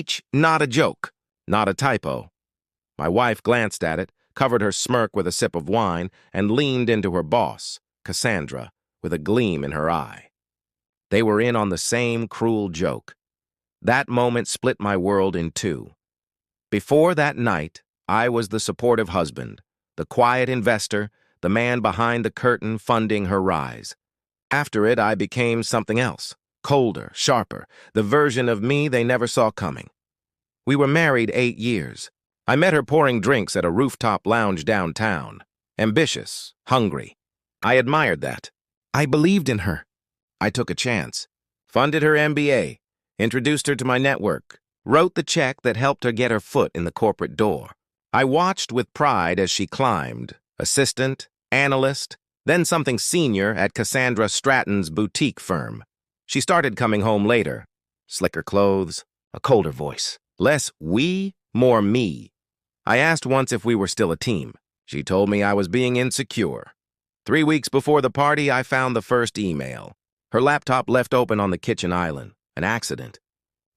H, not a joke, not a typo. My wife glanced at it, covered her smirk with a sip of wine, and leaned into her boss, Cassandra, with a gleam in her eye. They were in on the same cruel joke. That moment split my world in two. Before that night, I was the supportive husband, the quiet investor, the man behind the curtain funding her rise. After it, I became something else, colder, sharper, the version of me they never saw coming. We were married 8 years. I met her pouring drinks at a rooftop lounge downtown. Ambitious, hungry. I admired that. I believed in her. I took a chance. Funded her MBA. Introduced her to my network. Wrote the check that helped her get her foot in the corporate door. I watched with pride as she climbed. Assistant, analyst, then something senior at Cassandra Stratton's boutique firm. She started coming home later. Slicker clothes, a colder voice. Less we, more me. I asked once if we were still a team. She told me I was being insecure. 3 weeks before the party, I found the first email. Her laptop left open on the kitchen island. An accident.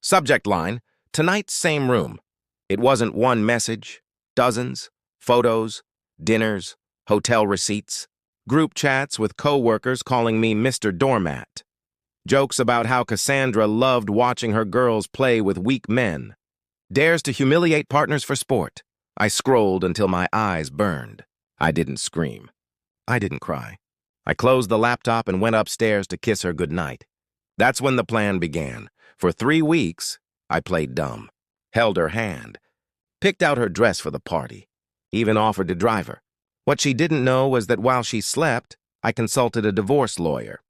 Subject line, tonight, same room. It wasn't one message, dozens, photos, dinners, hotel receipts, group chats with coworkers calling me Mr. Doormat. Jokes about how Cassandra loved watching her girls play with weak men. Dares to humiliate partners for sport. I scrolled until my eyes burned. I didn't scream. I didn't cry. I closed the laptop and went upstairs to kiss her goodnight. That's when the plan began. For 3 weeks, I played dumb. Held her hand. Picked out her dress for the party. Even offered to drive her. What she didn't know was that while she slept, I consulted a divorce lawyer.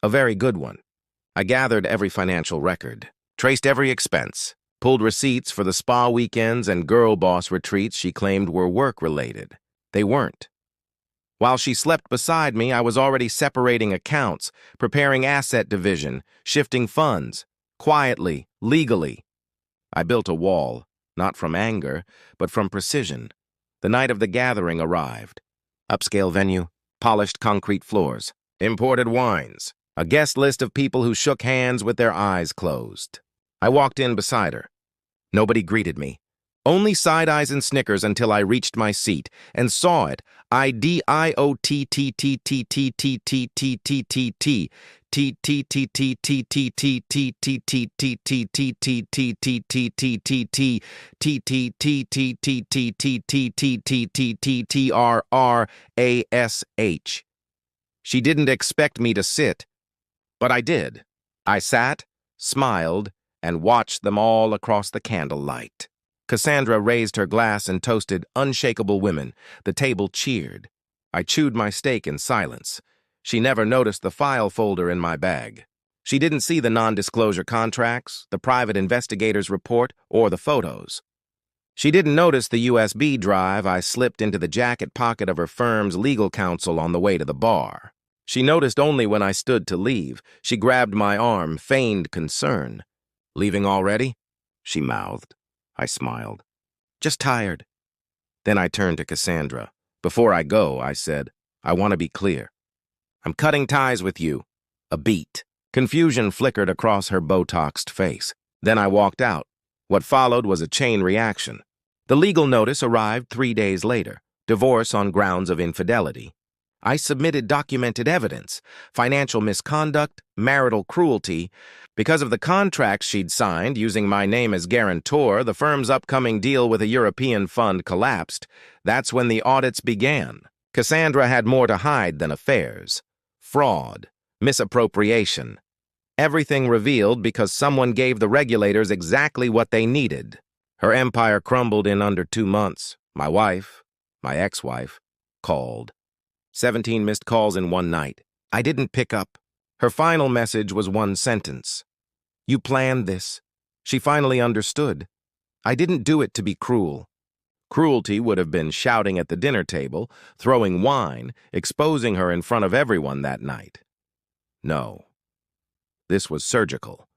A very good one. I gathered every financial record. Traced every expense. Pulled receipts for the spa weekends and girl boss retreats she claimed were work-related. They weren't. While she slept beside me, I was already separating accounts, preparing asset division, shifting funds, quietly, legally. I built a wall, not from anger, but from precision. The night of the gathering arrived. Upscale venue, polished concrete floors, imported wines, a guest list of people who shook hands with their eyes closed. I walked in beside her. Nobody greeted me. Only side eyes and snickers until I reached my seat and saw it. She didn't expect me to sit, but I did. I sat, smiled, and watched them all across the candlelight. Cassandra raised her glass and toasted unshakable women. The table cheered. I chewed my steak in silence. She never noticed the file folder in my bag. She didn't see the non-disclosure contracts, the private investigator's report, or the photos. She didn't notice the USB drive I slipped into the jacket pocket of her firm's legal counsel on the way to the bar. She noticed only when I stood to leave. She grabbed my arm, feigned concern. "Leaving already?" she mouthed. I smiled. "Just tired." Then I turned to Cassandra. "Before I go," I said, "I want to be clear. I'm cutting ties with you." A beat. Confusion flickered across her Botoxed face. Then I walked out. What followed was a chain reaction. The legal notice arrived 3 days later. Divorce on grounds of infidelity. I submitted documented evidence, financial misconduct, marital cruelty. Because of the contracts she'd signed using my name as guarantor, the firm's upcoming deal with a European fund collapsed. That's when the audits began. Cassandra had more to hide than affairs. Fraud, misappropriation. Everything revealed because someone gave the regulators exactly what they needed. Her empire crumbled in under 2 months. My wife, my ex-wife, called. 17 missed calls in one night. I didn't pick up. Her final message was one sentence. You planned this. She finally understood. I didn't do it to be cruel. Cruelty would have been shouting at the dinner table, throwing wine, exposing her in front of everyone that night. No. This was surgical.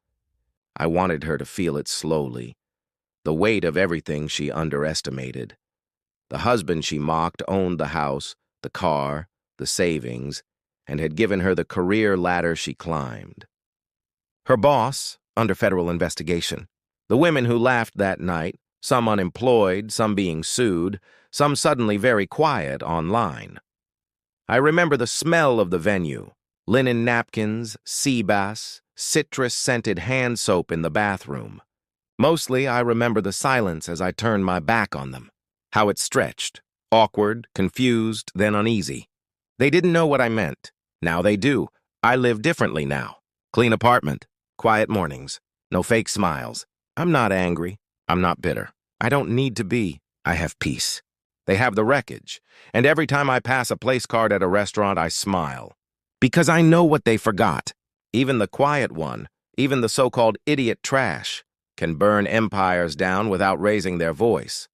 I wanted her to feel it slowly, the weight of everything she underestimated. The husband she mocked owned the house, the car, the savings, and had given her the career ladder she climbed. Her boss, under federal investigation. The women who laughed that night, some unemployed, some being sued, some suddenly very quiet online. I remember the smell of the venue, linen napkins, sea bass, citrus-scented hand soap in the bathroom. Mostly, I remember the silence as I turned my back on them, how it stretched, awkward, confused, then uneasy. They didn't know what I meant. Now they do. I live differently now. Clean apartment, quiet mornings, no fake smiles. I'm not angry. I'm not bitter. I don't need to be. I have peace. They have the wreckage, and every time I pass a place card at a restaurant, I smile. Because I know what they forgot. Even the quiet one, even the so-called idiot trash, can burn empires down without raising their voice.